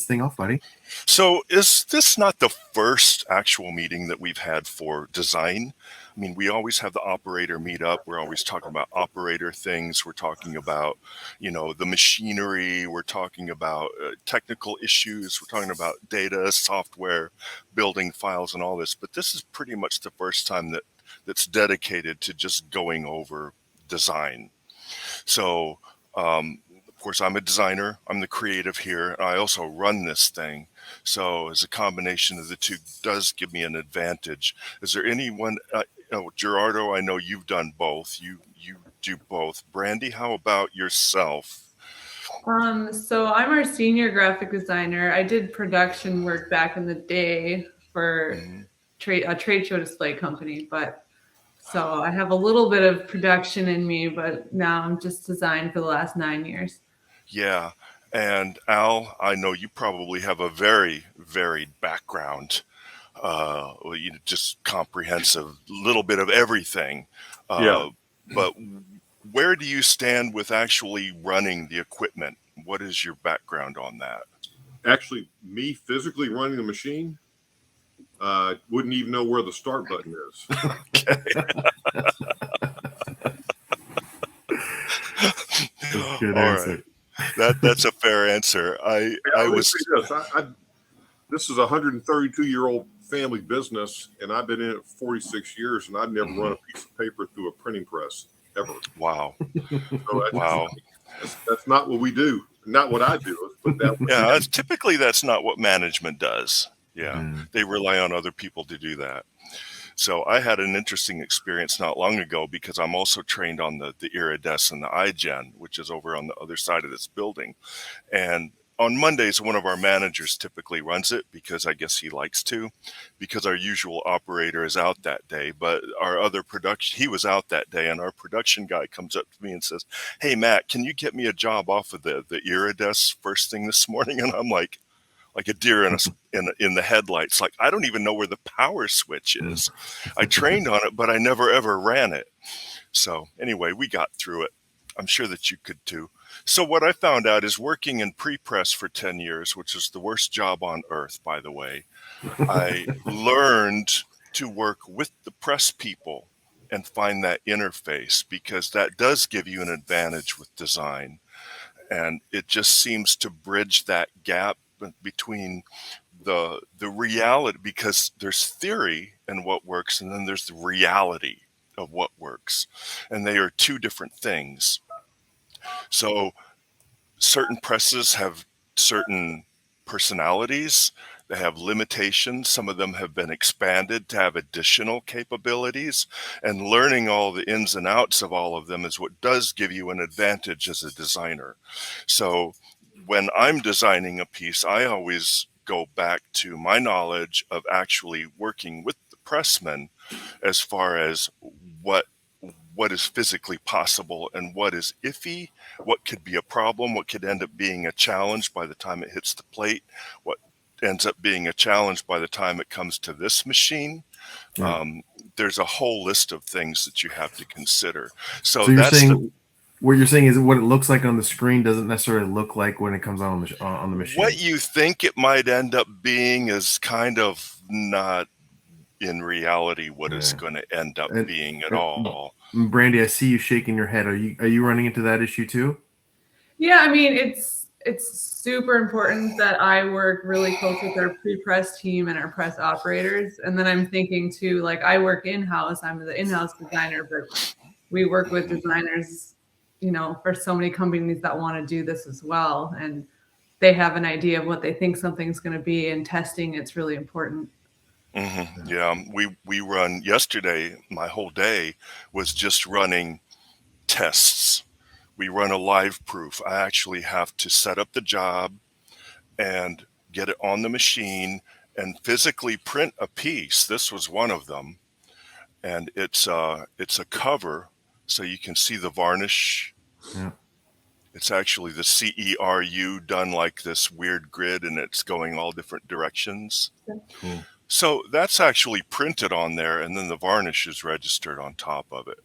thing off, buddy. So is this not the first actual meeting that we've had for design? I mean, we always have the operator meetup. We're always talking about operator things. We're talking about, the machinery. We're talking about technical issues. We're talking about data, software, building files, and all this. But this is pretty much the first time that's dedicated to just going over design. So, of course, I'm a designer. I'm the creative here. I also run this thing. So as a combination of the two does give me an advantage. Is there anyone, Gerardo, I know you've done both. You do both. Brandy, how about yourself? So I'm our senior graphic designer. I did production work back in the day for a trade show display company, but so I have a little bit of production in me, but now I'm just designed for the last 9 years. Yeah. And Al, I know you probably have a very varied background, just comprehensive, little bit of everything. Yeah. But where do you stand with actually running the equipment? What is your background on that? Actually, me physically running the machine, wouldn't even know where the start button is. Good All answer. Right. That's a fair answer. This is a 132-year-old family business, and I've been in it for 46 years, and I've never run a piece of paper through a printing press ever. Wow. So that's not what we do. Not what I do. Yeah, typically that's not what management does. Yeah, They rely on other people to do that. So I had an interesting experience not long ago because I'm also trained on the Irides and the iGen, which is over on the other side of this building. And on Mondays, one of our managers typically runs it because I guess he likes to, because our usual operator is out that day. But our other he was out that day, and our production guy comes up to me and says, "Hey, Matt, can you get me a job off of the Irides first thing this morning?" And I'm like a deer in the headlights. Like, I don't even know where the power switch is. I trained on it, but I never ever ran it. So anyway, we got through it. I'm sure that you could too. So what I found out is working in pre-press for 10 years, which is the worst job on earth, by the way, I learned to work with the press people and find that interface, because that does give you an advantage with design. And it just seems to bridge that gap between the reality, because there's theory and what works, and then there's the reality of what works. And they are two different things. So certain presses have certain personalities. They have limitations. Some of them have been expanded to have additional capabilities, and learning all the ins and outs of all of them is what does give you an advantage as a designer. So when I'm designing a piece, I always go back to my knowledge of actually working with the pressman as far as what is physically possible and what is iffy, what could be a problem, what could end up being a challenge by the time it hits the plate, what ends up being a challenge by the time it comes to this machine. There's a whole list of things that you have to consider. So you're that's saying what you're saying is what it looks like on the screen doesn't necessarily look like when it comes on the machine. What you think it might end up being is kind of not in reality what it's going to end up being at all. Brandy, I see you shaking your head. Are you running into that issue too? Yeah, I mean, it's super important that I work really close with our pre-press team and our press operators. And then I'm thinking too, like, I work in-house. I'm the in-house designer, but we work with designers, for so many companies that want to do this as well. And they have an idea of what they think something's going to be, and testing, it's really important. Mm-hmm. Yeah, we run yesterday. My whole day was just running tests. We run a live proof. I actually have to set up the job and get it on the machine and physically print a piece. This was one of them, and it's a cover, so you can see the varnish. Yeah. It's actually the CERU done like this weird grid, and it's going all different directions. Cool. So that's actually printed on there, and then the varnish is registered on top of it.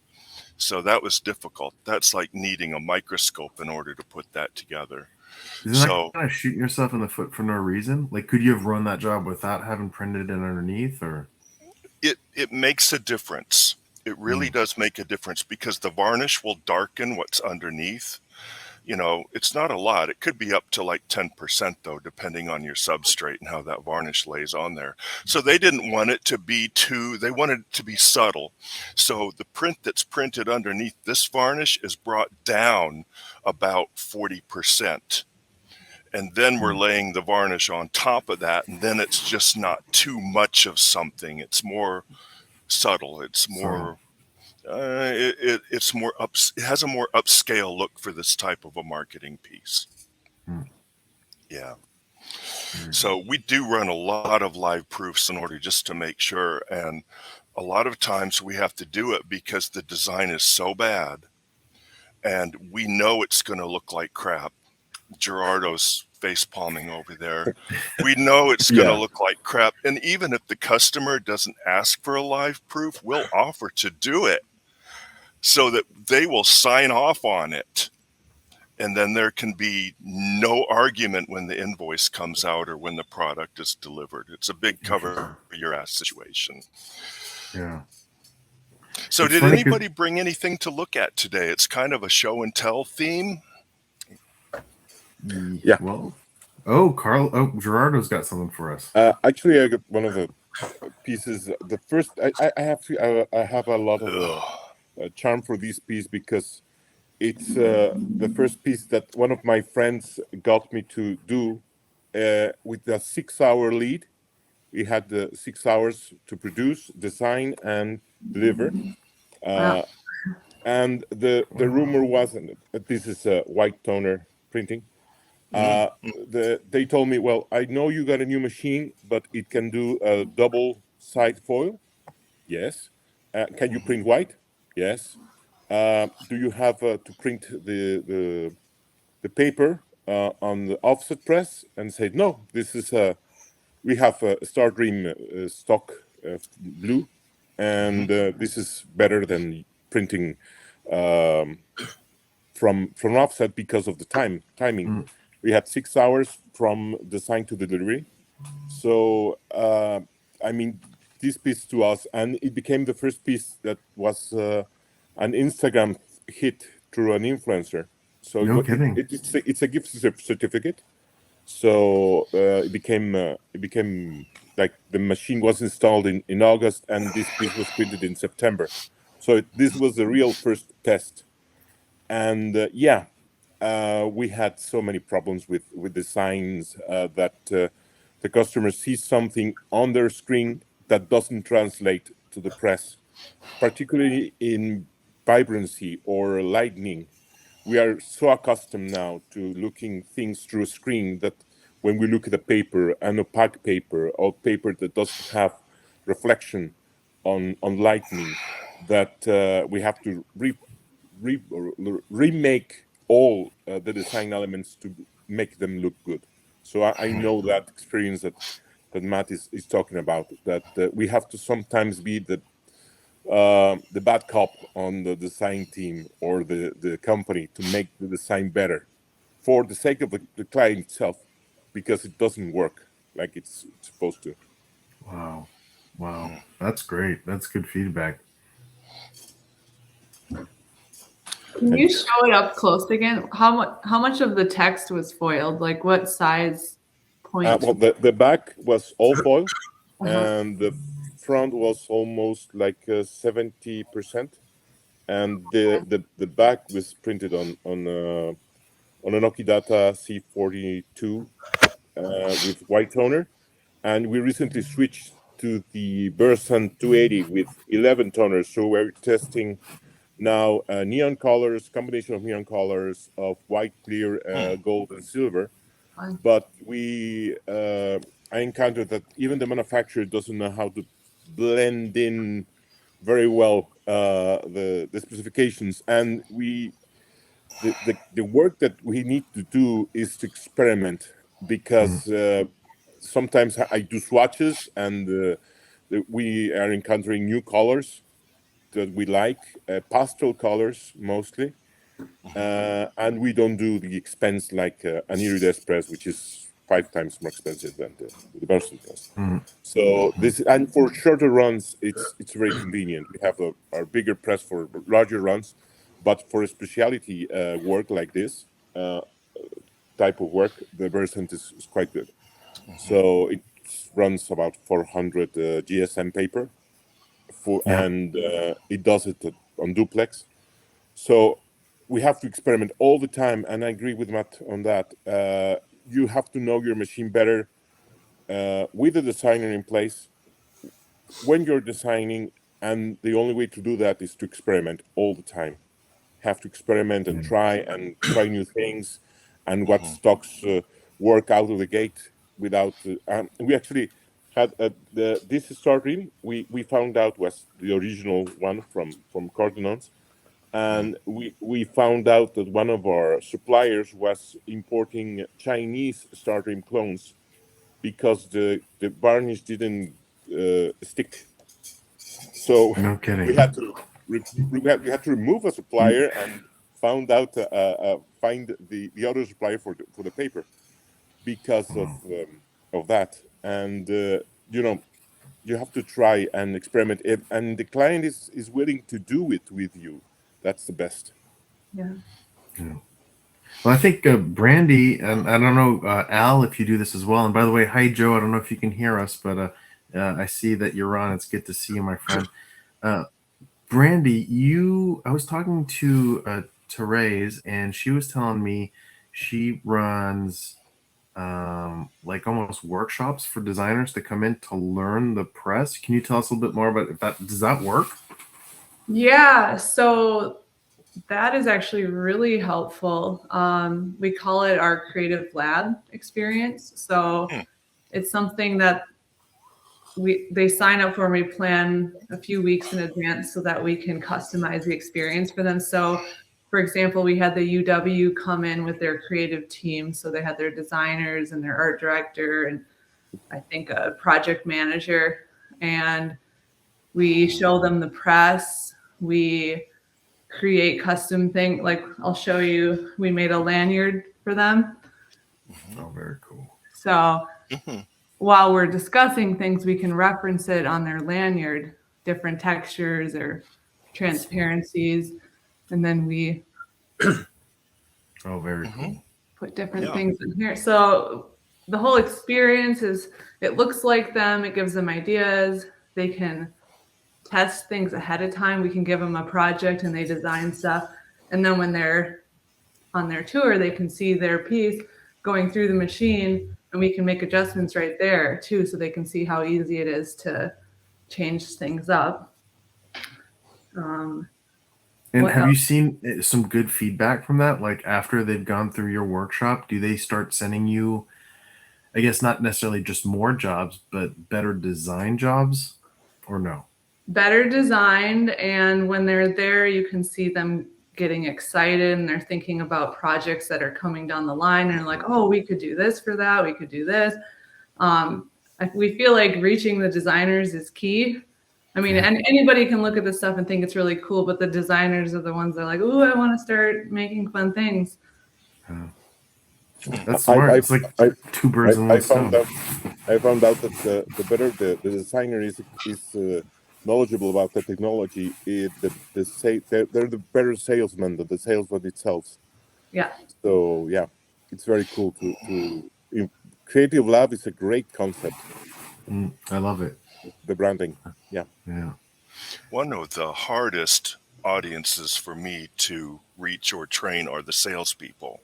So that was difficult. That's like needing a microscope in order to put that together. Isn't So that kind of shooting yourself in the foot for no reason? Like, could you have run that job without having printed it underneath, or? it makes a difference. It really does make a difference because the varnish will darken what's underneath. You know, it's not a lot. It could be up to like 10% though, depending on your substrate and how that varnish lays on there. So they didn't want it to be they wanted it to be subtle. So the print that's printed underneath this varnish is brought down about 40%. And then we're laying the varnish on top of that. And then it's just not too much of something. It's more subtle. It's more it's more it has a more upscale look for this type of a marketing piece. Yeah. So we do run a lot of live proofs in order just to make sure, and a lot of times we have to do it because the design is so bad and we know it's going to look like crap. Gerardo's face palming over there. We know it's going to look like crap, and even if the customer doesn't ask for a live proof, we'll offer to do it so that they will sign off on it. And then there can be no argument when the invoice comes out or when the product is delivered. It's a big cover your ass situation. Yeah. So It's did funny anybody bring anything to look at today? It's kind of a show and tell theme. Yeah. Well, Gerardo's got something for us. Actually, I got one of the pieces. The first, I have a lot of charm for this piece because it's the first piece that one of my friends got me to do with a 6-hour lead. We had the 6 hours to produce, design, and deliver. And the rumor was, and this is a white toner printing. They told me, well, I know you got a new machine, but it can do a double side foil. Yes. Can you print white? Yes. Do you have to print the paper on the offset press? And said, no, this is we have a Stardream stock blue, and this is better than printing from offset because of the timing. We had 6 hours from design to delivery. So, I mean, this piece to us, and it became the first piece that was an Instagram hit through an influencer. So No kidding. It's a gift certificate. So it became like the machine was installed in August, and this piece was printed in September. So this was the real first test. And we had so many problems with designs that the customer sees something on their screen that doesn't translate to the press, particularly in vibrancy or lightning. We are so accustomed now to looking things through a screen that when we look at a paper, an opaque paper, or paper that doesn't have reflection on lightning, that we have to remake all the design elements to make them look good. So I know that experience that Matt is talking about, that we have to sometimes be the bad cop on the design team or the company to make the design better for the sake of the client itself, because it doesn't work like it's supposed to. Wow. That's great. That's good feedback. Can you show it up close again? How much of the text was foiled? Like what size point? Well, the back was all foil, and the front was almost like 70%, and the back was printed on an Okidata C42 with white toner, and we recently switched to the Bursan 280 with 11 toners. So we're testing now neon colors, combination of neon colors of white, clear, gold, and silver. But I encountered that even the manufacturer doesn't know how to blend in very well the specifications, and the work that we need to do is to experiment, because sometimes I do swatches, and we are encountering new colors that we like, pastel colors mostly, And we don't do the expense like an Irides press, which is 5 times more expensive than the Burson press. So this, and for shorter runs, it's very convenient. We have our bigger press for larger runs, but for a specialty work like this type of work, the Burson is quite good. So it runs about 400 GSM paper, and it does it on duplex. So we have to experiment all the time, and I agree with Matt on that. You have to know your machine better with a designer in place when you're designing, and the only way to do that is to experiment all the time. Have to experiment and try new things, and what stocks work out of the gate without. We actually had this starting. We found out was the original one from Cardinals, and we found out that one of our suppliers was importing Chinese Startrim clones because the varnish didn't stick. So No kidding. we had to we had to remove a supplier and find the other supplier for the paper because of that. And you have to try and experiment it, and the client is willing to do it with you. That's the best. Yeah. Well, I think Brandy, I don't know, Al, if you do this as well. And by the way, hi, Joe. I don't know if you can hear us, but I see that you're on. It's good to see you, my friend. Brandy, I was talking to Therese, and she was telling me she runs like almost workshops for designers to come in to learn the press. Can you tell us a little bit more about does that work? Yeah. So that is actually really helpful. We call it our creative lab experience. So it's something that they sign up for, and we plan a few weeks in advance so that we can customize the experience for them. So for example, we had the UW come in with their creative team. So they had their designers and their art director, and I think a project manager, and we show them the press. We create custom thing. Like I'll show you, we made a lanyard for them. Oh, very cool. So while we're discussing things, we can reference it on their lanyard, different textures or transparencies. And then we very cool. Put different things in here. So the whole experience it looks like them, it gives them ideas. They can test things ahead of time. We can give them a project and they design stuff. And then when they're on their tour, they can see their piece going through the machine, and we can make adjustments right there too, so they can see how easy it is to change things up. And have you seen some good feedback from that? Like after they've gone through your workshop, do they start sending you, I guess not necessarily just more jobs, but better design jobs, or no? Better designed, and when they're there, you can see them getting excited, and they're thinking about projects that are coming down the line, and like, oh, we could do this for that, we could do this. We feel like reaching the designers is key. I mean, and anybody can look at this stuff and think it's really cool, but the designers are the ones that are like, oh, I want to start making fun things. That's smart. It's like two birds in one stone. I found out that the better the designer is knowledgeable about the technology, they're the better salesman than the salesman itself. Yeah. So yeah, it's very cool Creative Lab is a great concept. I love it. The branding. Yeah. One of the hardest audiences for me to reach or train are the salespeople.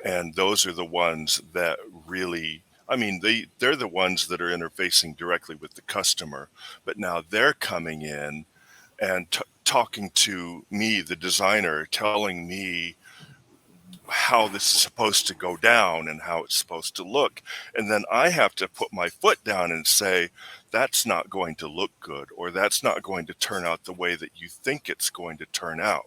And those are the ones that really, I mean, they're the ones that are interfacing directly with the customer, but now they're coming in and talking to me, the designer, telling me how this is supposed to go down and how it's supposed to look. And then I have to put my foot down and say, that's not going to look good, or that's not going to turn out the way that you think it's going to turn out.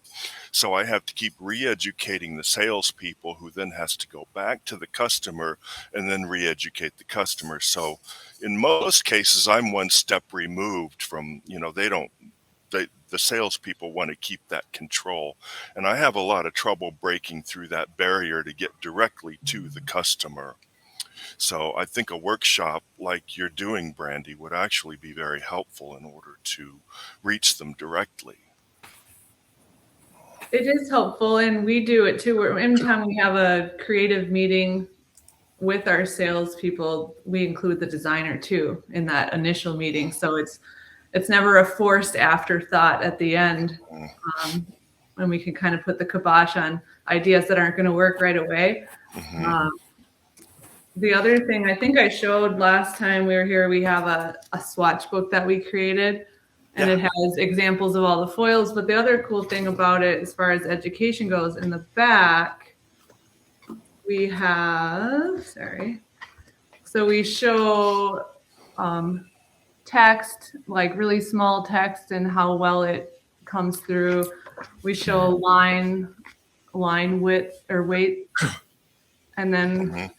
So I have to keep re-educating the salespeople, who then has to go back to the customer and then re-educate the customer. So in most cases, I'm one step removed from, they don't the salespeople want to keep that control. And I have a lot of trouble breaking through that barrier to get directly to the customer. So I think a workshop like you're doing, Brandy, would actually be very helpful in order to reach them directly. It is helpful, and we do it too. Anytime we have a creative meeting with our salespeople, we include the designer too in that initial meeting. So it's never a forced afterthought at the end, and we can kind of put the kibosh on ideas that aren't going to work right away. The other thing I think I showed last time we were here, we have a swatch book that we created, and it has examples of all the foils. But the other cool thing about it, as far as education goes, in the back, we have, so we show text, like really small text, and how well it comes through. We show line width or weight, and then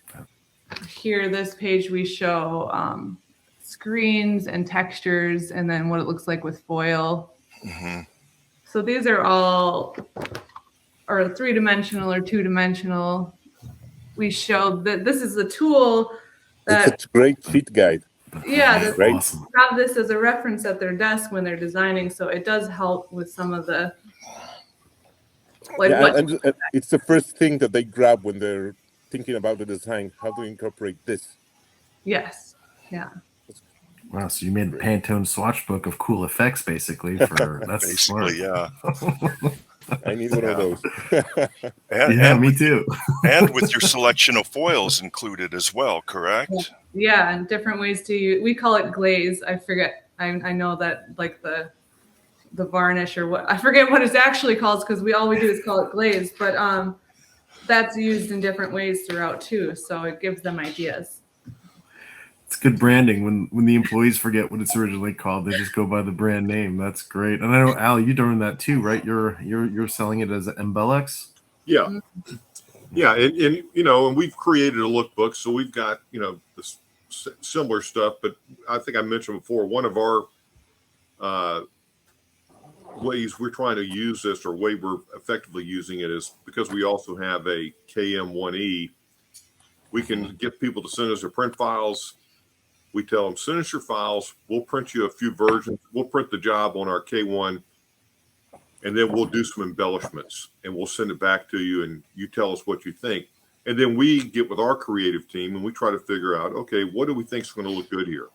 here, this page, we show screens and textures, and then what it looks like with foil. So these are all are 3-dimensional or 2-dimensional. We show that this is the tool that it's a great sheet guide. Yeah, Right. Awesome. have this as a reference at their desk when they're designing. So it does help with some of the and it's the first thing that they grab when they're thinking about the design. How to incorporate this? Yes. Yeah. Wow, so you made a Pantone swatch book of cool effects, basically. For that's Basically, smart. yeah. I need one of those. And me too. and with your selection of foils included as well, correct? Yeah, and different ways to use. We call it glaze. I forget. I know that like the varnish or what, I forget what it's actually called, because all we do is call it glaze. But that's used in different ways throughout too. So it gives them ideas. It's good branding when the employees forget what it's originally called. They just go by the brand name. That's great. And I know, Al, you're doing that too, right? You're selling it as Embelex. Yeah. Yeah. And and we've created a lookbook. So we've got, this similar stuff. But I think I mentioned before, one of our ways we're trying to use this, or way we're effectively using it, is because we also have a KM1E. We can get people to send us their print files. We tell them, send us your files. We'll print you a few versions. We'll print the job on our K1, and then we'll do some embellishments, and we'll send it back to you, and you tell us what you think. And then we get with our creative team, and we try to figure out, okay, what do we think is going to look good here?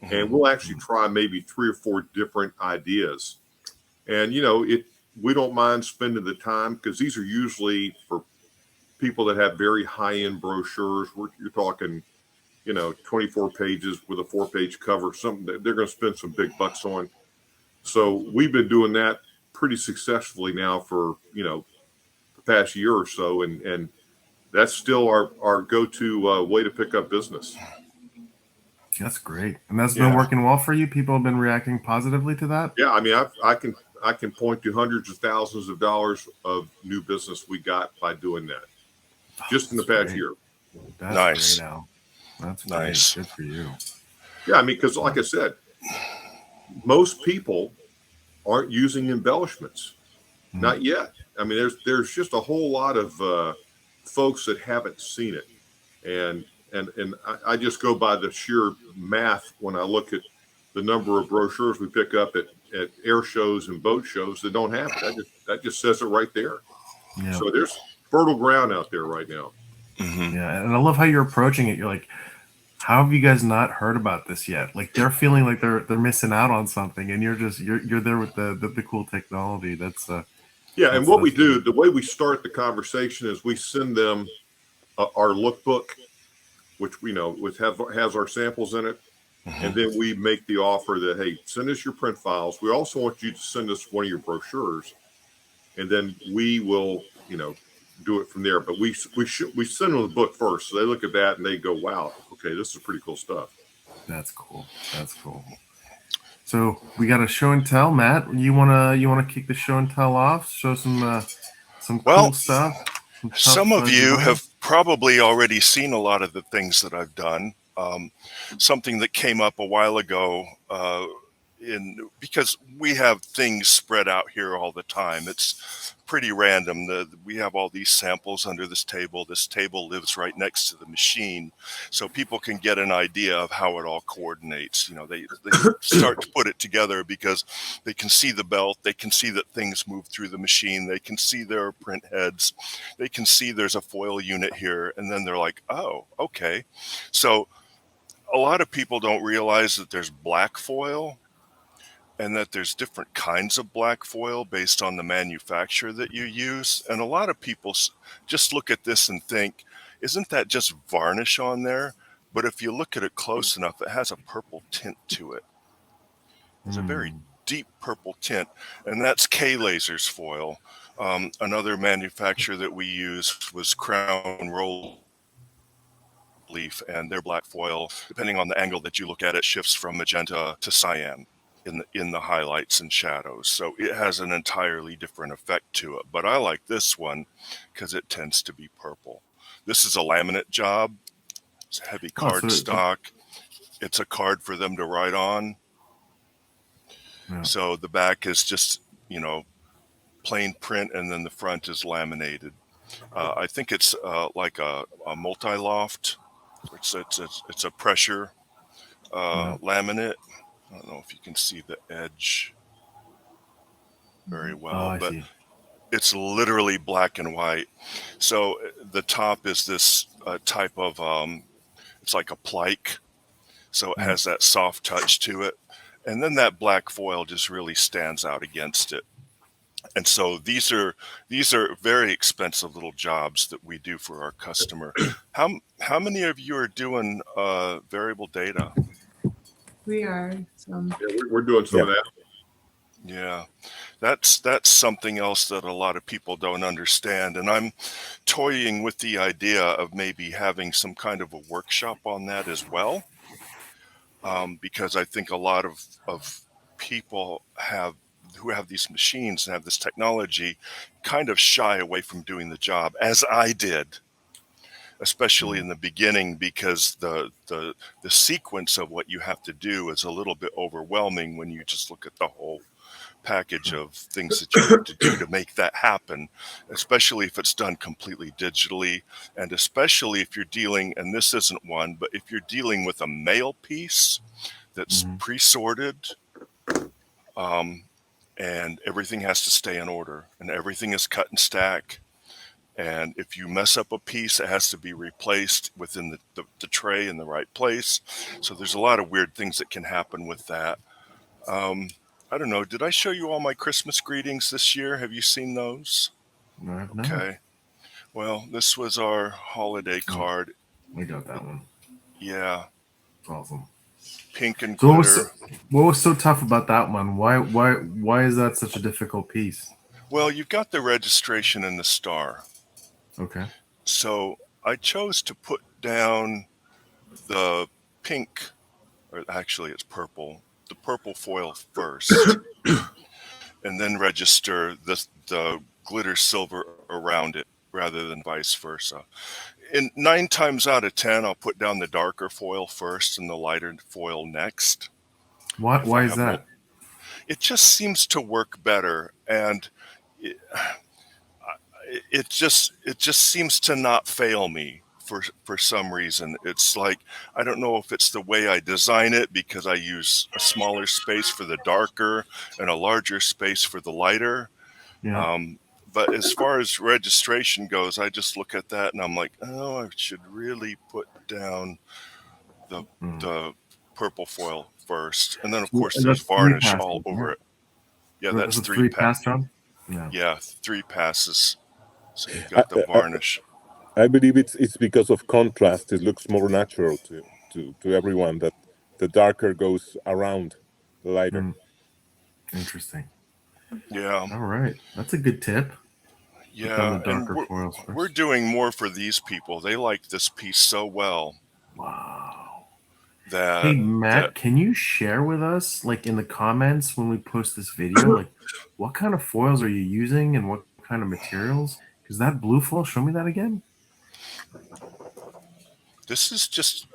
And we'll actually try maybe 3 or 4 different ideas. And, we don't mind spending the time, because these are usually for people that have very high-end brochures. You're talking 24 pages with a 4-page cover, something that they're going to spend some big bucks on. So we've been doing that pretty successfully now for, the past year or so. And that's still our go-to way to pick up business. That's great. And that's been working well for you? People have been reacting positively to that? Yeah. I mean, I can point to hundreds of thousands of dollars of new business we got by doing that just in the past year. That's Nice. great, Al. That's Nice. Good for you. Yeah, I mean, because like I said, most people aren't using embellishments, not yet. I mean, there's just a whole lot of folks that haven't seen it, and I just go by the sheer math when I look at the number of brochures we pick up at air shows and boat shows that don't have it. That just says it right there. Yeah. So there's fertile ground out there right now. Yeah, and I love how you're approaching it. You're like, how have you guys not heard about this yet? Like, they're feeling like they're missing out on something, and you're there with the cool technology. That's and what we do, the way we start the conversation is we send them our lookbook, which has our samples in it, and then we make the offer that, hey, send us your print files. We also want you to send us one of your brochures, and then we will do it from there. But we send them the book first, so they look at that and they go, wow, okay, this is pretty cool stuff. That's cool. So we got a show and tell. Matt, you wanna kick the show and tell off? Show some cool stuff. Some of you have probably already seen a lot of the things that I've done. Something that came up a while ago because we have things spread out here all the time. It's pretty random. We have all these samples under this table. This table lives right next to the machine, so people can get an idea of how it all coordinates. You know, they start to put it together because they can see the belt, they can see that things move through the machine, they can see there are print heads, they can see there's a foil unit here, and then they're like, oh, okay. So a lot of people don't realize that there's black foil, and that there's different kinds of black foil based on the manufacturer that you use. And a lot of people just look at this and think, isn't that just varnish on there? But if you look at it close enough, it has a purple tint to it. It's a very deep purple tint, and that's K-Laser's foil. Another manufacturer that we used was Crown Roll Leaf, and their black foil, depending on the angle that you look at it, shifts from magenta to cyan in the highlights and shadows. So it has an entirely different effect to it. But I like this one because it tends to be purple. This is a laminate job. It's a heavy card stock. It's a card for them to write on. Yeah. So the back is just, you know, plain print, and then the front is laminated. I think it's like a multi-loft. It's a pressure laminate. I don't know if you can see the edge very well, but it's literally black and white. So the top is this type of, it's like a plike. So it has that soft touch to it. And then that black foil just really stands out against it. And so these are very expensive little jobs that we do for our customer. How many of you are doing variable data? We are. Yeah, we're doing some of that. Yeah, that's something else that a lot of people don't understand. And I'm toying with the idea of maybe having some kind of a workshop on that as well. Because I think a lot of people who have these machines and have this technology kind of shy away from doing the job, as I did, especially in the beginning, because the sequence of what you have to do is a little bit overwhelming when you just look at the whole package of things that you have to do to make that happen, especially if it's done completely digitally, and especially if you're dealing, and this isn't one, but if you're dealing with a mail piece that's pre-sorted, and everything has to stay in order, and everything is cut and stack. And if you mess up a piece, it has to be replaced within the tray in the right place. So there's a lot of weird things that can happen with that. I don't know. Did I show you all my Christmas greetings this year? Have you seen those? No. Okay. Well, this was our holiday card. We got that one. Yeah. Awesome. Pink and glitter. What was so tough about that one? Why is that such a difficult piece? Well, you've got the registration and the star. Okay. So I chose to put down the pink, or actually it's purple, the purple foil first, and then register the glitter silver around it rather than vice versa. And 9 times out of 10, I'll put down the darker foil first and the lighter foil next. Why is that? It just seems to work better, and it just seems to not fail me for some reason. It's like, I don't know if it's the way I design it, because I use a smaller space for the darker and a larger space for the lighter. Yeah. But as far as registration goes, I just look at that and I'm like, oh, I should really put down the purple foil first. And then, of course, there's varnish all over it. Yeah, that's 3 pass job? Yeah, 3 passes. So you've got the varnish. I believe it's because of contrast. It looks more natural to everyone, that the darker goes around the lighter. Interesting. Yeah. All right. That's a good tip. Yeah, and we're doing more for these people. They like this piece so well. Wow. Hey, Matt, can you share with us, like in the comments when we post this video, like what kind of foils are you using and what kind of materials? Because that blue foil, show me that again. This is just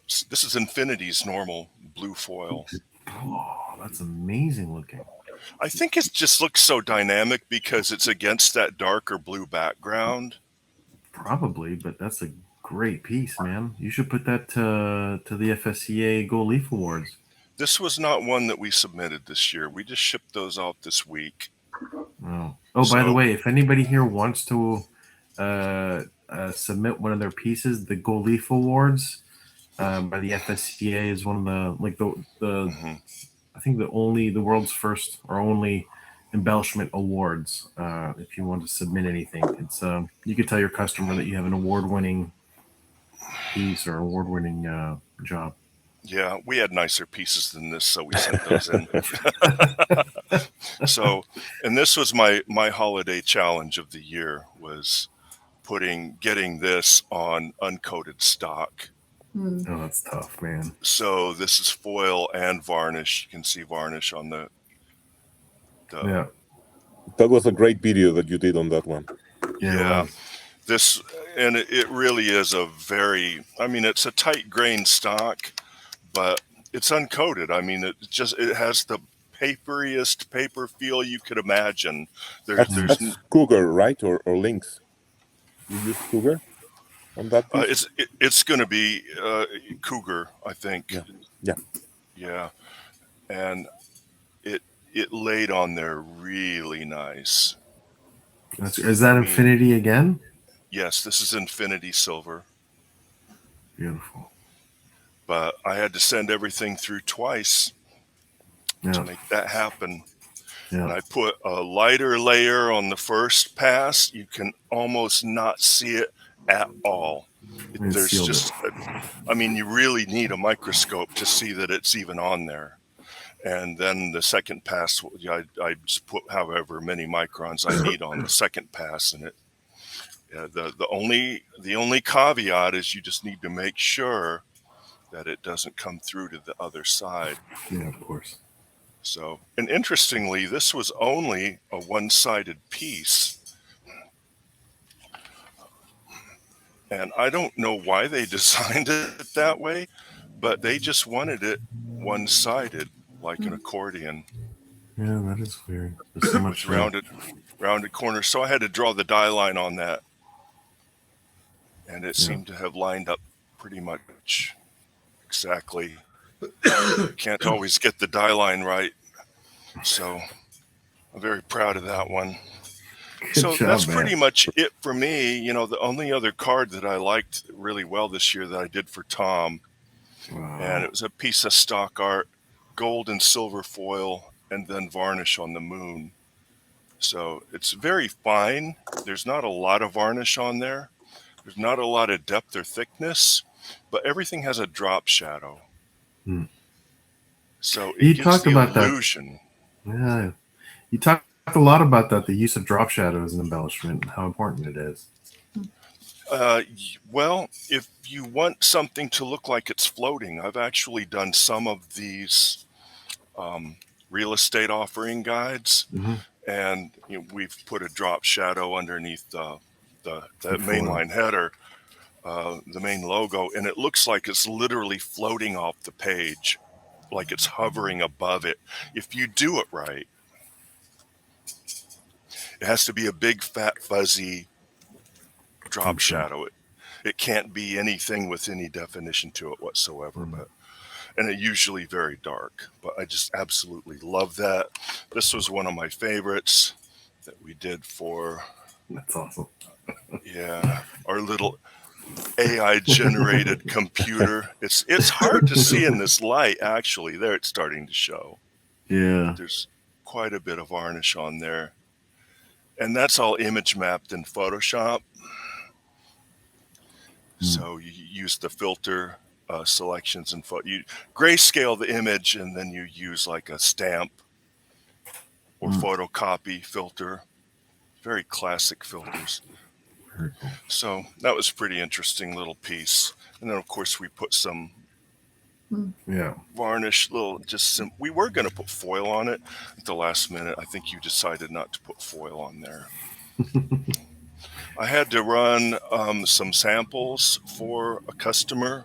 This is Infinity's normal blue foil. Oh, that's amazing looking. I think it just looks so dynamic because it's against that darker blue background. Probably, but that's a great piece, man. You should put that to the FSCA Gold Leaf Awards. This was not one that we submitted this year. We just shipped those out this week. Oh, by the way, if anybody here wants to submit one of their pieces, the Gold Leaf Awards by the FSCA is one of the I think the world's first or only embellishment awards. If you want to submit anything, it's you could tell your customer that you have an award-winning piece or award-winning job. Yeah, we had nicer pieces than this, so we sent those in. So, and this was my holiday challenge of the year, was getting this on uncoated stock. Oh, that's tough, man. So this is foil and varnish. You can see varnish on the yeah. That was a great video that you did on that one. Yeah. This, and it really is it's a tight grain stock, but it's uncoated. I mean, it has the paperiest paper feel you could imagine. That's Cougar, right? Or Lynx? You use Cougar on that piece? It's going to be Cougar, I think. Yeah. And it laid on there really nice. Is that Infinity again? Yes, this is Infinity Silver. Beautiful. But I had to send everything through twice to make that happen. Yeah. And I put a lighter layer on the first pass. You can almost not see it at all. There's just, you really need a microscope to see that it's even on there. And then the second pass, I just put however many microns I need on the second pass, and the only caveat is you just need to make sure that it doesn't come through to the other side. Yeah, of course. So, and interestingly, this was only a one-sided piece. And I don't know why they designed it that way, but they just wanted it one-sided, like an accordion. Yeah, that is weird. There's so much rounded corners. So I had to draw the die line on that. And it seemed to have lined up pretty much exactly. Can't always get the die line right. So I'm very proud of that one. That's pretty much it for me. The only other card that I liked really well this year that I did for Tom, and it was a piece of stock art, gold and silver foil, and then varnish on the moon. So it's very fine. There's not a lot of varnish on there. There's not a lot of depth or thickness, but everything has a drop shadow. So it gives the illusion. Yeah. You talked a lot about that, the use of drop shadows in embellishment and how important it is. Well, if you want something to look like it's floating, I've actually done some of these real estate offering guides, and we've put a drop shadow underneath the mainline header, the main logo, and it looks like it's literally floating off the page, like it's hovering above it. If you do it right, it has to be a big, fat, fuzzy drop shadow. It can't be anything with any definition to it whatsoever, and it's usually very dark. But I just absolutely love that. This was one of my favorites that we did for. That's awesome. Yeah, our little AI-generated computer. It's hard to see in this light. Actually, there it's starting to show. Yeah, there's quite a bit of varnish on there. And that's all image mapped in Photoshop. So you use the filter selections and you grayscale the image, and then you use like a stamp or photocopy filter. Very classic filters. So that was a pretty interesting little piece. And then of course we put some varnish, we were going to put foil on it at the last minute. I think you decided not to put foil on there. I had to run some samples for a customer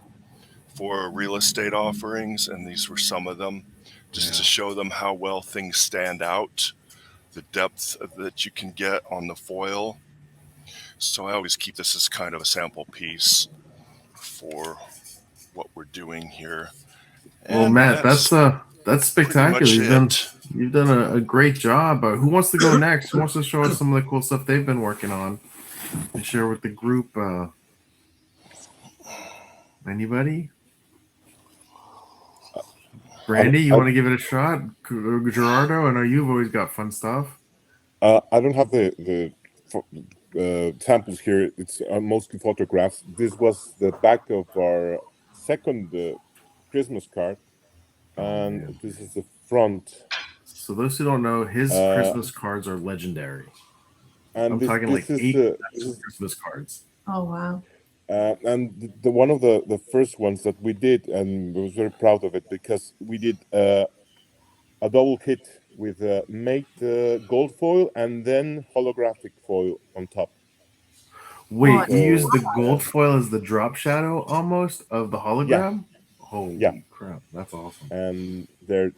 for real estate offerings, and these were some of them, just to show them how well things stand out, the depth that you can get on the foil. So I always keep this as kind of a sample piece for what we're doing here. Well, And Matt, that's pretty spectacular. much You've done a great job. Who wants to go next? Who wants to show us some of the cool stuff they've been working on and share with the group? Anybody? Brandy, you want to give it a shot? Gerardo, I know you've always got fun stuff. I don't have the samples here. It's mostly photographs. This was the back of our second Christmas card, and this is the front. So those who don't know, his Christmas cards are legendary. And I'm talking like 8 Christmas cards. Oh wow! And the one of the first ones that we did, and I was very proud of it because we did a double kit with made gold foil and then holographic foil on top. Wait, you use the gold foil as the drop shadow almost of the hologram? Yeah. Holy crap, that's awesome! And it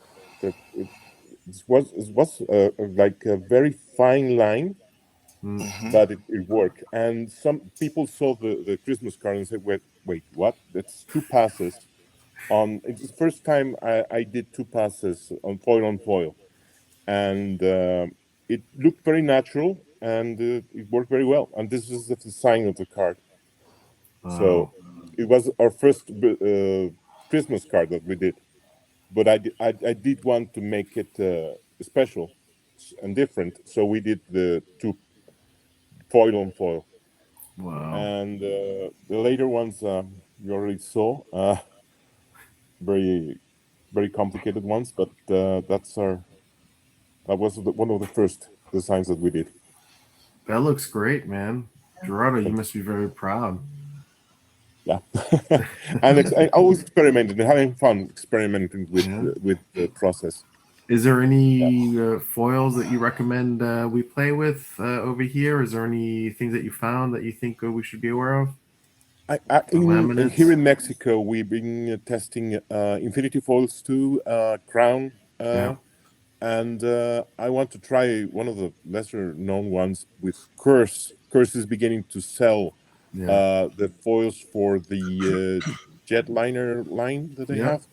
was like a very fine line, but it worked. And some people saw the Christmas card and said, wait, what? That's 2 passes. It's the first time I did 2 passes on foil, and it looked very natural, and it worked very well. And this is the design of the card. Wow. So it was our first Christmas card that we did, but I did want to make it special and different, so we did the 2 foil on foil. Wow. And the later ones you already saw, very very complicated ones, but that was one of the first designs that we did. That looks great, man. Gerardo, you must be very proud. Yeah. And I always experimented and having fun experimenting with the process. Is there any foils that you recommend we play with over here? Is there any things that you found that you think we should be aware of? Here in Mexico, we've been testing Infinity Foils 2, Crown, and I want to try one of the lesser known ones with Curse. Curse is beginning to sell the foils for the jetliner line that they have.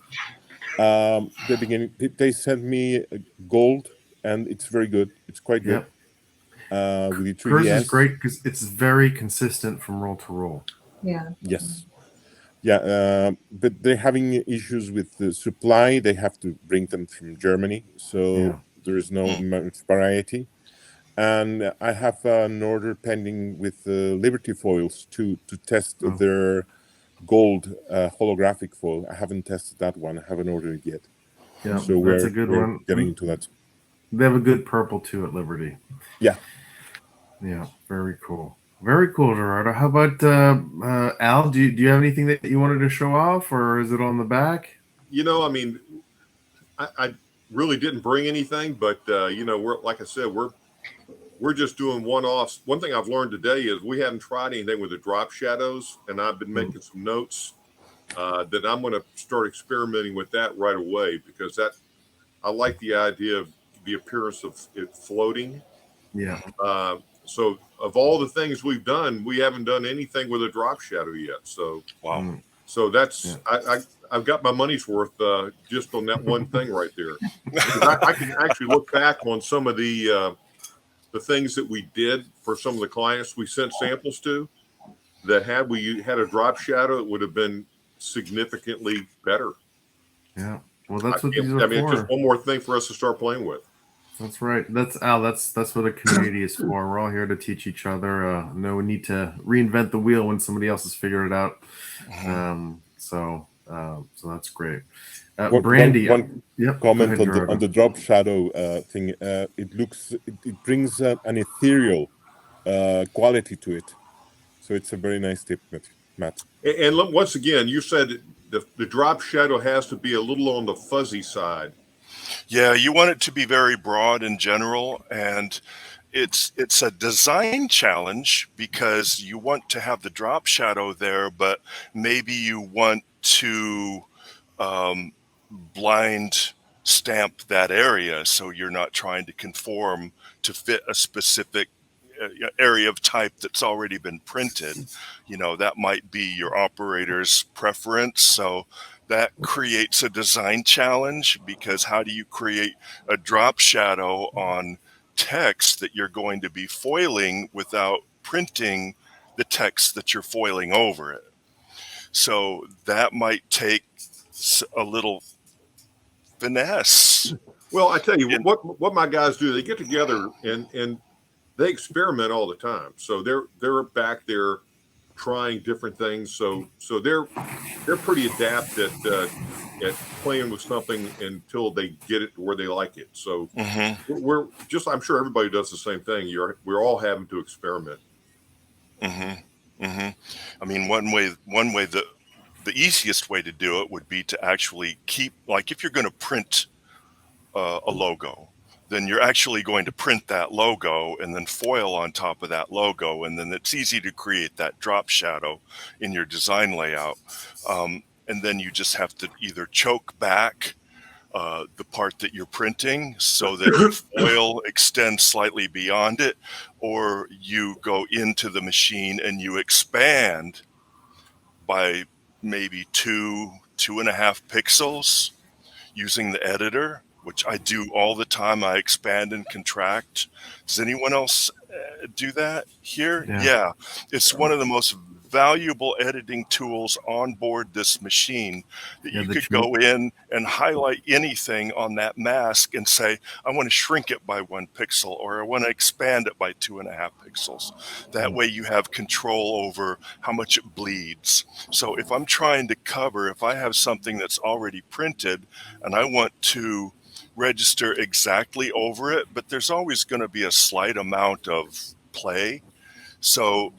They sent me gold, and it's very good. It's quite good. With the 3DS. Curse is great because it's very consistent from roll to roll. Yeah. Yes. Yeah, but they're having issues with the supply. They have to bring them from Germany, so there is no much variety. And I have an order pending with Liberty Foils to test their gold holographic foil. I haven't tested that one. I haven't ordered it yet. Yeah, so that's a good one. Getting into that. They have a good purple too at Liberty. Yeah. Yeah, very cool. Very cool, Gerardo. How about Al? Do you have anything that you wanted to show off, or is it on the back? I mean, I really didn't bring anything, but we're like I said, we're just doing one-offs. One thing I've learned today is we haven't tried anything with the drop shadows, and I've been making some notes that I'm going to start experimenting with that right away because I like the idea of the appearance of it floating. Yeah. So of all the things we've done, we haven't done anything with a drop shadow yet. So wow. So that's I've got my money's worth just on that one thing right there. I can actually look back on some of the things that we did for some of the clients we sent samples to that had we had a drop shadow, it would have been significantly better. Yeah. Well, that's what these are for. It's just one more thing for us to start playing with. That's right. That's Al. That's what a community is for. We're all here to teach each other. No need to reinvent the wheel when somebody else has figured it out. So that's great. Brandy, one comment on the drop shadow thing. It brings an ethereal quality to it. So it's a very nice tip, Matt. And once again, you said the drop shadow has to be a little on the fuzzy side. Yeah, you want it to be very broad in general, and it's a design challenge because you want to have the drop shadow there, but maybe you want to blind stamp that area, so you're not trying to conform to fit a specific area of type that's already been printed. That might be your operator's preference. So that creates a design challenge, because how do you create a drop shadow on text that you're going to be foiling without printing the text that you're foiling over it? So that might take a little finesse. Well, I tell you what my guys do. They get together and they experiment all the time. So they're back there trying different things. So they're pretty adept at playing with something until they get it to where they like it. So we're just, I'm sure everybody does the same thing. We're all having to experiment. I mean, one way the easiest way to do it would be to actually keep, like, if you're going to print a logo, then you're actually going to print that logo and then foil on top of that logo, and then it's easy to create that drop shadow in your design layout. And then you just have to either choke back the part that you're printing so that your foil extends slightly beyond it, or you go into the machine and you expand by maybe 2.5 pixels using the editor, which I do all the time. I expand and contract. Does anyone else do that here? Yeah. It's one of the most valuable editing tools on board this machine, that you could go in and highlight anything on that mask and say, I want to shrink it by 1 pixel, or I want to expand it by 2.5 pixels. That way you have control over how much it bleeds. So if I'm trying to cover, if I have something that's already printed and I want to register exactly over it, but there's always going to be a slight amount of play. So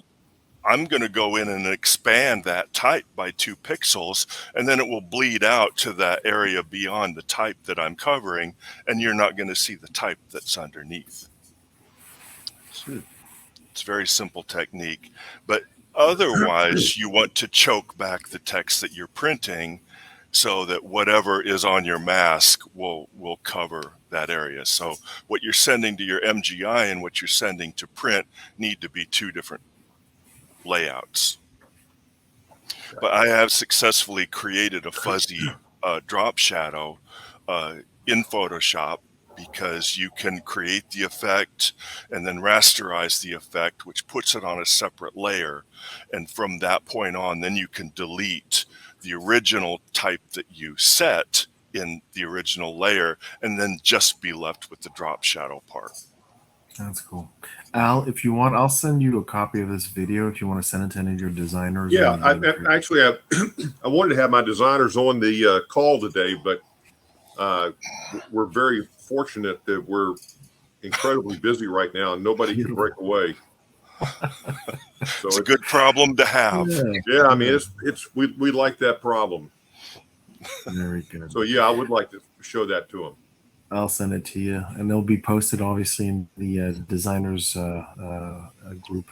I'm going to go in and expand that type by 2 pixels, and then it will bleed out to that area beyond the type that I'm covering, and you're not going to see the type that's underneath. It's a very simple technique, but otherwise you want to choke back the text that you're printing so that whatever is on your mask will cover that area. So what you're sending to your MGI and what you're sending to print need to be 2 different layouts. But I have successfully created a fuzzy drop shadow in Photoshop, because you can create the effect and then rasterize the effect, which puts it on a separate layer. And from that point on, then you can delete the original type that you set in the original layer and then just be left with the drop shadow part. That's cool. Al, if you want, I'll send you a copy of this video if you want to send it to any of your designers. Yeah, I wanted to have my designers on the call today, but we're very fortunate that we're incredibly busy right now and nobody can break away. So it's a good problem to have. Yeah, I mean, we like that problem. Very good. So yeah, I would like to show that to them. I'll send it to you, and it'll be posted obviously in the designers group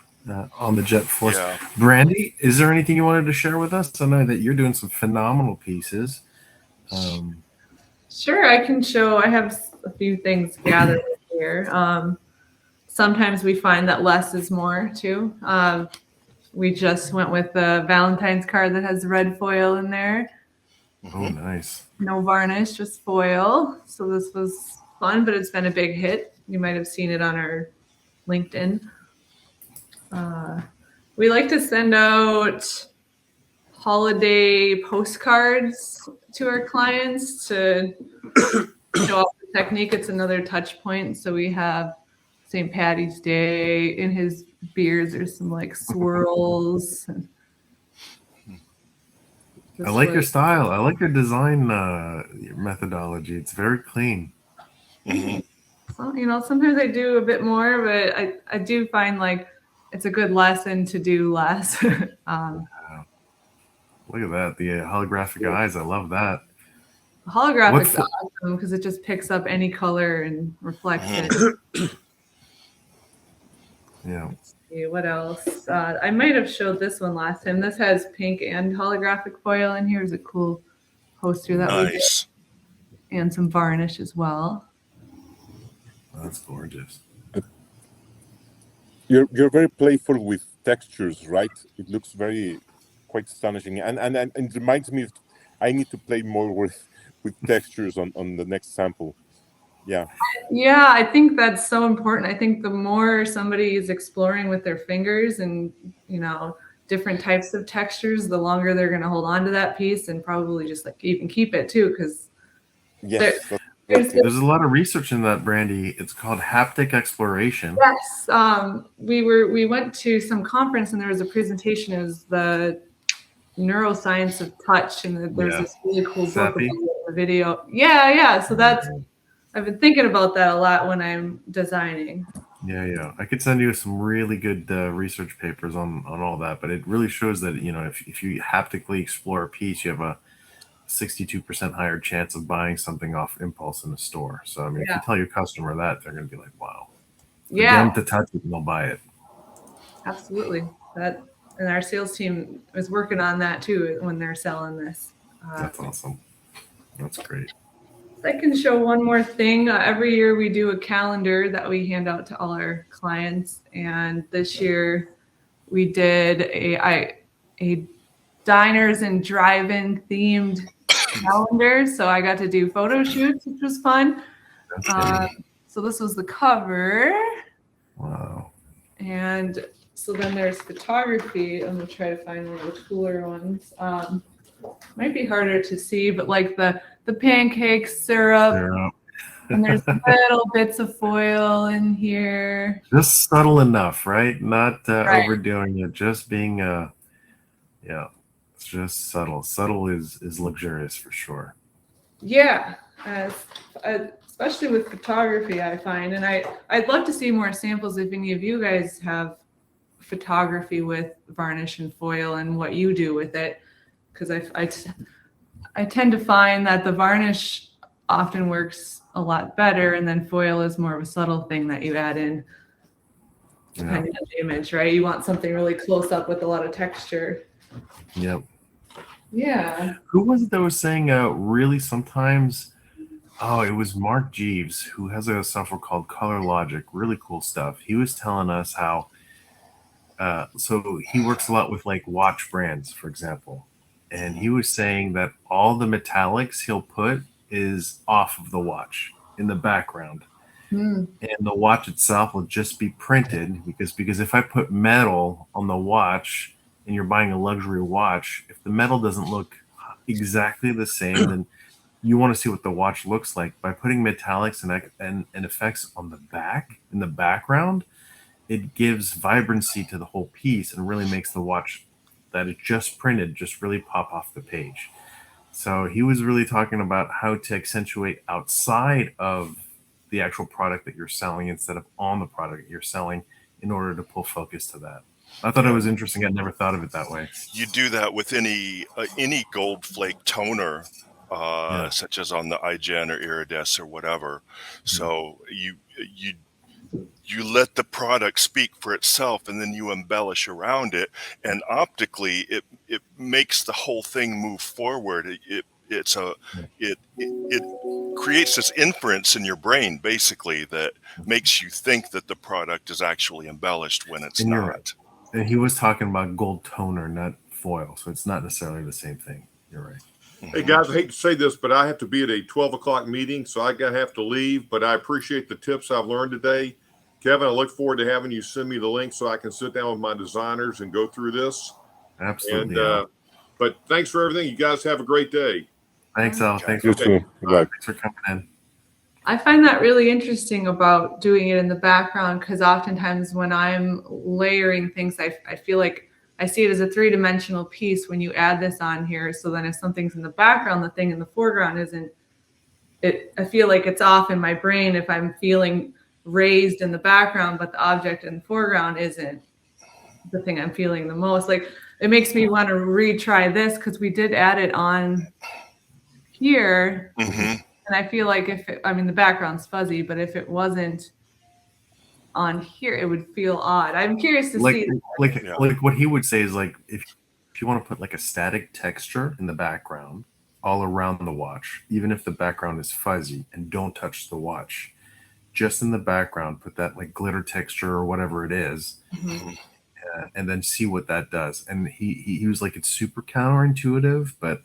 on the JETforce. Yeah. Brandy, is there anything you wanted to share with us? I know that you're doing some phenomenal pieces. Sure, I can show. I have a few things gathered here. Sometimes we find that less is more too. We just went with the Valentine's card that has red foil in there. Oh, nice. No varnish, just foil. So this was fun, but it's been a big hit. You might have seen it on our LinkedIn. We like to send out holiday postcards to our clients to show off the technique. It's another touch point. So we have St. Patty's Day. In his beers, there's some like swirls. I like your style. I like your design methodology. It's very clean. So, sometimes I do a bit more, but I do find like it's a good lesson to do less. Look at that. The holographic eyes. I love that. The holographic's awesome because it just picks up any color and reflects it. Yeah. see, what else? I might have showed this one last time. This has pink and holographic foil in here. Is a cool poster that we did, Nice. and some varnish as well. That's gorgeous. You're very playful with textures, right? It looks quite astonishing, and it reminds me of, I need to play more with textures on the next sample. Yeah. Yeah, I think that's so important. I think the more somebody is exploring with their fingers and, you know, different types of textures, the longer they're going to hold on to that piece and probably just like even keep it too, because Yes. There's a lot of research in that, Brandy. It's called haptic exploration. yes, we went to some conference and there was a presentation. It was the neuroscience of touch, and there's this really cool book about the video. Yeah. So I've been thinking about that a lot when I'm designing. Yeah. I could send you some really good research papers on all that, but it really shows that, you know, if you haptically explore a piece, you have a 62% higher chance of buying something off impulse in a store. So, I mean, if you tell your customer that, they're going to be like, wow. Get them to touch it and they'll buy it. Absolutely. And our sales team is working on that too when they're selling this. That's awesome. That's great. I can show one more thing. Every year we do a calendar that we hand out to all our clients. And this year we did a diners and drive-in themed calendar. So I got to do photo shoots, which was fun. So this was the cover. Wow. And so then there's photography. I'm gonna try to find one of the cooler ones. Might be harder to see, but like the pancake syrup. And there's little bits of foil in here. Just subtle enough, right? Not overdoing it. Just being it's just subtle. Subtle is luxurious for sure. Yeah, especially with photography, I find, and I'd love to see more samples if any of you guys have photography with varnish and foil and what you do with it, because I tend to find that the varnish often works a lot better, and then foil is more of a subtle thing that you add in depending on the image, right? You want something really close up with a lot of texture. Yep. Yeah. Who was it that was saying really sometimes? Oh, it was Mark Jeeves, who has a software called Color Logic. Really cool stuff. He was telling us how so he works a lot with like watch brands, for example. And he was saying that all the metallics he'll put is off of the watch in the background. And the watch itself will just be printed because if I put metal on the watch and you're buying a luxury watch, if the metal doesn't look exactly the same, then you want to see what the watch looks like. By putting metallics and effects on the back, in the background, it gives vibrancy to the whole piece and really makes the watch that is just printed just really pop off the page. So he was really talking about how to accentuate outside of the actual product that you're selling instead of on the product that you're selling in order to pull focus to that. I thought it was interesting. I'd never thought of it that way. You do that with any gold flake toner, such as on the iGen or Iridescent or whatever. So you let the product speak for itself, and then you embellish around it, and optically it makes the whole thing move forward. It creates this inference in your brain, basically, that makes you think that the product is actually embellished when it's not. Right. And he was talking about gold toner, not foil, so it's not necessarily the same thing. You're right. Hey guys, I hate to say this, but I have to be at a 12 o'clock meeting, so I have to leave. But I appreciate the tips I've learned today. Kevin, I look forward to having you send me the link so I can sit down with my designers and go through this. Absolutely. And but thanks for everything. You guys have a great day. Thanks, Al. Thanks You too. Thanks for coming in. I find that really interesting about doing it in the background, because oftentimes when I'm layering things, I feel like I see it as a three-dimensional piece when you add this on here. So then if something's in the background, the thing in the foreground isn't. I feel like it's off in my brain if I'm feeling raised in the background, but the object in the foreground isn't the thing I'm feeling the most. Like, it makes me want to retry this, because we did add it on here. And I feel like the background's fuzzy, but if it wasn't on here, it would feel odd. I'm curious to like see. like what he would say is like if you want to put like a static texture in the background all around the watch, even if the background is fuzzy, and don't touch the watch, just in the background put that like glitter texture or whatever it is, and then see what that does. And he was like, it's super counterintuitive, but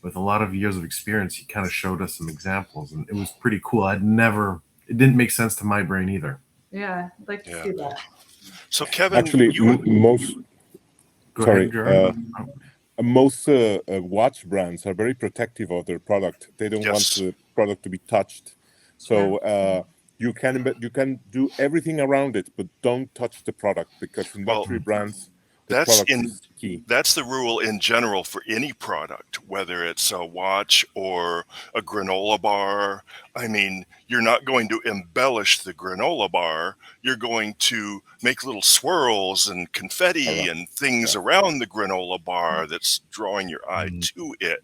with a lot of years of experience, he kind of showed us some examples, and it was pretty cool. It didn't make sense to my brain either. Yeah, I'd like to see that. So Kevin, actually, most most watch brands are very protective of their product. They don't want the product to be touched. So you can do everything around it, but don't touch the product, because in luxury brands, the product is key. That's the rule in general for any product, whether it's a watch or a granola bar. I mean, you're not going to embellish the granola bar. You're going to make little swirls and confetti and things around the granola bar that's drawing your eye to it.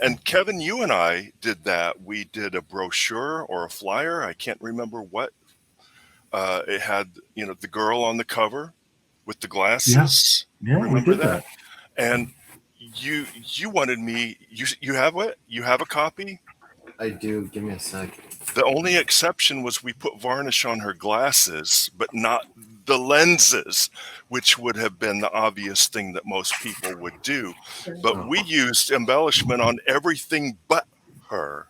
And Kevin, you and I did that. We did a brochure or a flyer. I can't remember what. It had, the girl on the cover with the glasses. Yeah, remember that. And you wanted me. You have what? You have a copy? I do. Give me a sec. The only exception was we put varnish on her glasses, but not the lenses, which would have been the obvious thing that most people would do. But we used embellishment on everything but her.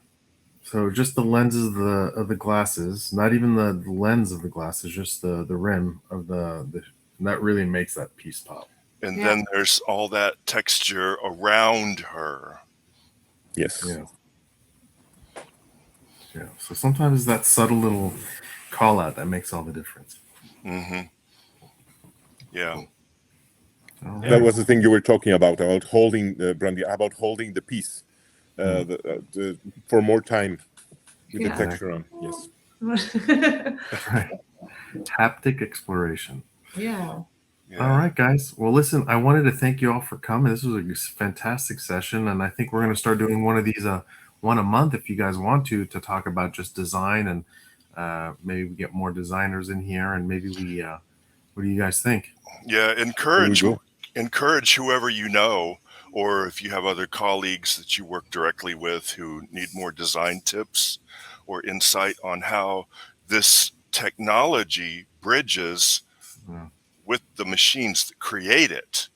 So just the lenses of the glasses, not even the lens of the glasses, just the rim of the that really makes that piece pop. And then there's all that texture around her. Yes. Yeah. So sometimes that subtle little call out that makes all the difference. Yeah. That was the thing you were talking about holding Brandy, about holding the piece for more time with the texture on. Yes. That's right. Haptic exploration. Yeah. All right, guys. Well, listen, I wanted to thank you all for coming. This was a fantastic session, and I think we're going to start doing one of these one a month if you guys want to talk about just design, and maybe we get more designers in here, and maybe we what do you guys think? Yeah, encourage whoever you know, or if you have other colleagues that you work directly with who need more design tips or insight on how this technology bridges with the machines that create it.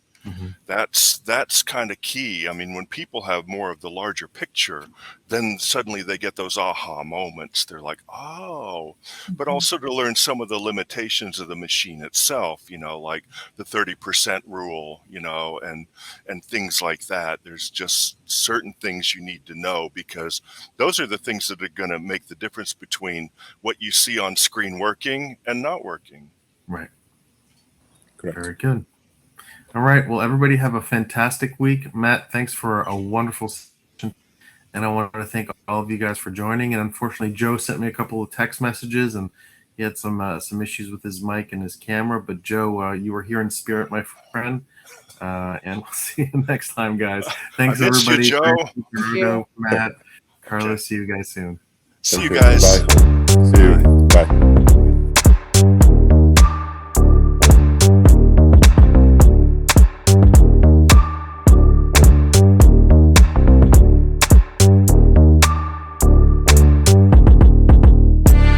That's kind of key. I mean, when people have more of the larger picture, then suddenly they get those aha moments. They're like, oh, but also to learn some of the limitations of the machine itself, like the 30% rule, and things like that. There's just certain things you need to know, because those are the things that are going to make the difference between what you see on screen working and not working. Right. Correct. Very good. All right. Well, everybody have a fantastic week. Matt, thanks for a wonderful session. And I want to thank all of you guys for joining. And unfortunately, Joe sent me a couple of text messages, and he had some issues with his mic and his camera. But Joe, you were here in spirit, my friend. And we'll see you next time, guys. Thanks, everybody. You, Joe. Matt, Carlos, see you guys soon. See you guys. Bye. See you. Bye.